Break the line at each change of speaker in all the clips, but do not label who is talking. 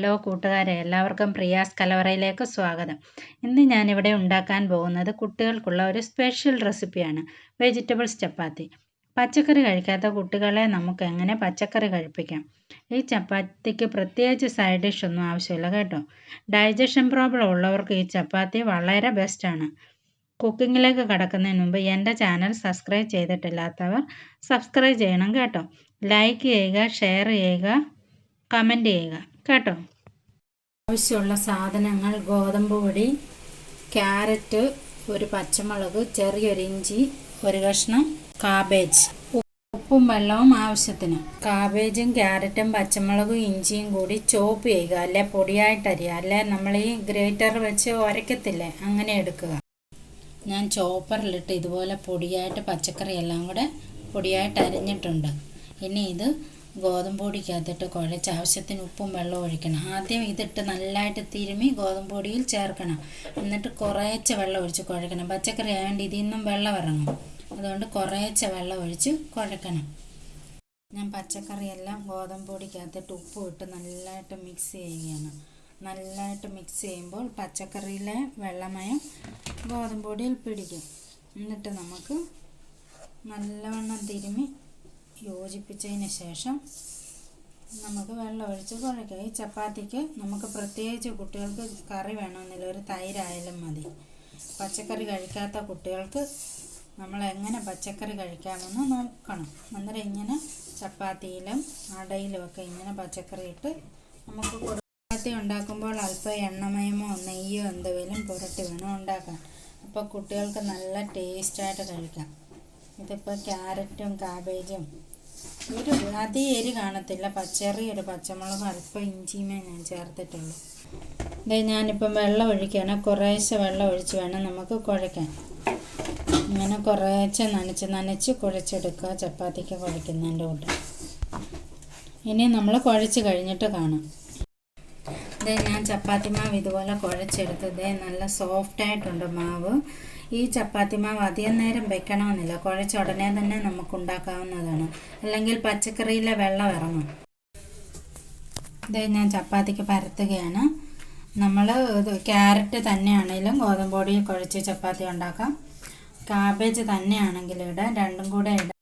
Hello കൂട്ടുകാരെ, എല്ലാവർക്കും പ്രിയാസ്കലവറയിലേക്ക് സ്വാഗതം. ഇന്ന് ഞാനിവിടെ ഉണ്ടാക്കാൻ പോകുന്നത് കുട്ടികൾക്കുള്ള ഒരു സ്പെഷ്യൽ റെസിപ്പിയാണ്, വെജിറ്റബിൾസ് ചപ്പാത്തി. പച്ചക്കറി കഴിക്കാത്ത കുട്ടികളെ നമുക്ക് എങ്ങനെ പച്ചക്കറി കഴിപ്പിക്കാം. ഈ ചപ്പാത്തിക്ക് പ്രത്യേകിച്ച് സൈഡ് ഡിഷ് ഒന്നും ആവശ്യമില്ല കേട്ടോ. ഡൈജഷൻ പ്രോബ്ലം ഉള്ളവർക്ക് ഈ ചപ്പാത്തി വളരെ ബെസ്റ്റാണ്. കുക്കിങ്ങിലേക്ക് കടക്കുന്നതിന് മുമ്പ് എൻ്റെ ചാനൽ സബ്സ്ക്രൈബ് ചെയ്തിട്ടില്ലാത്തവർ സബ്സ്ക്രൈബ് ചെയ്യണം കേട്ടോ. ലൈക്ക് ചെയ്യുക, ഷെയർ ചെയ്യുക, കമൻറ്റ് ചെയ്യുക കേട്ടോ. ആവശ്യമുള്ള സാധനങ്ങൾ: ഗോതമ്പ് പൊടി, ക്യാരറ്റ്, ഒരു പച്ചമുളക്, ചെറിയൊരു ഇഞ്ചി, ഒരു കഷ്ണം കാബേജ്, ഉപ്പും വെള്ളവും ആവശ്യത്തിന്. കാബേജും ക്യാരറ്റും പച്ചമുളകും ഇഞ്ചിയും കൂടി ചോപ്പ് ചെയ്യുക, അല്ലെ പൊടിയായിട്ട് അരിയുക, അല്ലെ നമ്മൾ ഈ ഗ്രേറ്റർ വെച്ച് ഉരയ്ക്കത്തില്ലേ, അങ്ങനെ എടുക്കുക. ഞാൻ ചോപ്പറിലിട്ട് ഇതുപോലെ പൊടിയായിട്ട് പച്ചക്കറി എല്ലാം കൂടെ പൊടിയായിട്ട് അരിഞ്ഞിട്ടുണ്ട്. ഇനി ഇത് ഗോതമ്പ് പൊടിക്കകത്തിട്ട് കുഴച്ച് ആവശ്യത്തിന് ഉപ്പും വെള്ളവും ഒഴിക്കണം. ആദ്യം ഇതിട്ട് നല്ലതായിട്ട് തിരുമ്മി ഗോതമ്പ് പൊടിയിൽ ചേർക്കണം. എന്നിട്ട് കുറേശ്ശെ വെള്ളം ഒഴിച്ച് കുഴക്കണം. പച്ചക്കറി ആയതുകൊണ്ട് ഇതിൽ നിന്നും വെള്ളം ഇറങ്ങും, അതുകൊണ്ട് കുറേശ്ശെ വെള്ളം ഒഴിച്ച് കുഴക്കണം. ഞാൻ പച്ചക്കറിയെല്ലാം ഗോതമ്പ് പൊടിക്കകത്തിട്ട് ഉപ്പും ഇട്ട് നല്ലതായിട്ട് മിക്സ് ചെയ്യുകയാണ്. നല്ലതായിട്ട് മിക്സ് ചെയ്യുമ്പോൾ പച്ചക്കറിയിലെ വെള്ളമയം ഗോതമ്പ് പൊടിയിൽ പിടിക്കും. എന്നിട്ട് നമുക്ക് നല്ലവണ്ണം തിരുമ്മി യോജിപ്പിച്ചതിന് ശേഷം നമുക്ക് വെള്ളം ഒഴിച്ച് കുഴയ്ക്കുക. ഈ ചപ്പാത്തിക്ക് നമുക്ക് പ്രത്യേകിച്ച് കുട്ടികൾക്ക് കറി വേണമെന്നില്ല, ഒരു തൈരായാലും മതി. പച്ചക്കറി കഴിക്കാത്ത കുട്ടികൾക്ക് നമ്മൾ എങ്ങനെ പച്ചക്കറി കഴിക്കാമെന്ന് നോക്കണം. അന്നേരം ഇങ്ങനെ ചപ്പാത്തിയിലും അടയിലുമൊക്കെ ഇങ്ങനെ പച്ചക്കറി ഇട്ട് നമുക്ക് ചപ്പാത്തി ഉണ്ടാക്കുമ്പോൾ അല്പം എണ്ണമയമോ നെയ്യോ എന്തെങ്കിലും പുരട്ടി വേണം ഉണ്ടാക്കാൻ. അപ്പോൾ കുട്ടികൾക്ക് നല്ല ടേസ്റ്റായിട്ട് കഴിക്കാം. ഇതിപ്പോൾ ക്യാരറ്റും കാബേജും ഒരു എരി കാണത്തില്ല, ചെറിയൊരു പച്ചമുളകും അല്പം ഇഞ്ചിയുമേ ഞാൻ ചേർത്തിട്ടുള്ളൂ. ഞാനിപ്പം വെള്ളം ഒഴിക്കുകയാണ്. കുറേശ്ശെ വെള്ളം ഒഴിച്ച് വേണം നമുക്ക് കുഴയ്ക്കാൻ. ഇങ്ങനെ കുറേശ്ശെ നനച്ച് കുഴച്ചെടുക്കുക, ചപ്പാത്തിക്ക് കുഴയ്ക്കുന്നതിൻ്റെ കൂടെ. ഇനി നമ്മൾ കുഴച്ച് കഴിഞ്ഞിട്ട് കാണാം. ഞാൻ ചപ്പാത്തി മാവ് ഇതുപോലെ കുഴച്ചെടുത്തത് നല്ല സോഫ്റ്റായിട്ടുണ്ട് മാവ്. ഈ ചപ്പാത്തി മാവ് അധികം നേരം വെക്കണമെന്നില്ല, കുഴച്ച ഉടനെ തന്നെ നമുക്ക് ഉണ്ടാക്കാവുന്നതാണ്, അല്ലെങ്കിൽ പച്ചക്കറിയിലെ വെള്ളം ഇറങ്ങും. ഞാൻ ചപ്പാത്തിക്ക് പരത്തുകയാണ്. നമ്മൾ ക്യാരറ്റ് തന്നെയാണെങ്കിലും ഗോതമ്പ് പൊടി കുഴച്ച് ചപ്പാത്തി ഉണ്ടാക്കാം, കാബേജ് തന്നെയാണെങ്കിലും ഇടാം, രണ്ടും കൂടെ ഇടാം.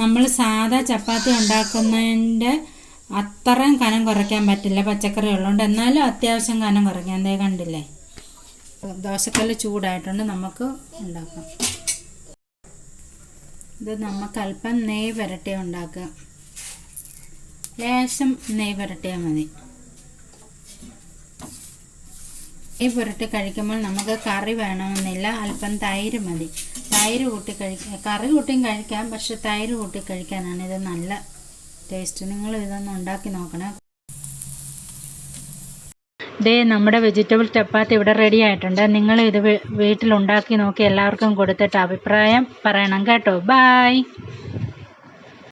നമ്മൾ സാധാ ചപ്പാത്തി ഉണ്ടാക്കുന്നതിൻ്റെ അത്രയും കനം കുറയ്ക്കാൻ പറ്റില്ല, പച്ചക്കറി ഉള്ളതുകൊണ്ട്. എന്നാലും അത്യാവശ്യം കനം കുറയ്ക്കാം. എന്തേ കണ്ടില്ലേ, ദോശക്കല്ല് ചൂടായിട്ടുണ്ട്, നമുക്ക് ഉണ്ടാക്കാം. ഇത് നമുക്ക് അല്പം നെയ്യ് പുരട്ടി ഉണ്ടാക്കുക. ലേശം നെയ്യ് പുരട്ടിയാൽ മതി. നെയ്യ് പുരട്ടി കഴിക്കുമ്പോൾ നമുക്ക് കറി വേണമെന്നില്ല, അല്പം തൈര് മതി. തൈര് കൂട്ടി കറി കൂട്ടിയും കഴിക്കാം, പക്ഷെ തൈര് കൂട്ടി കഴിക്കാനാണ് ഇത് നല്ല ടേസ്റ്റ്. നിങ്ങൾ ഇതൊന്ന് ഉണ്ടാക്കി നോക്കണം. നമ്മുടെ വെജിറ്റബിൾ ചപ്പാത്തി ഇവിടെ റെഡി ആയിട്ടുണ്ട്. നിങ്ങൾ ഇത് വീട്ടിലുണ്ടാക്കി നോക്കി എല്ലാവർക്കും കൊടുത്തിട്ട് അഭിപ്രായം പറയണം കേട്ടോ. ബൈ.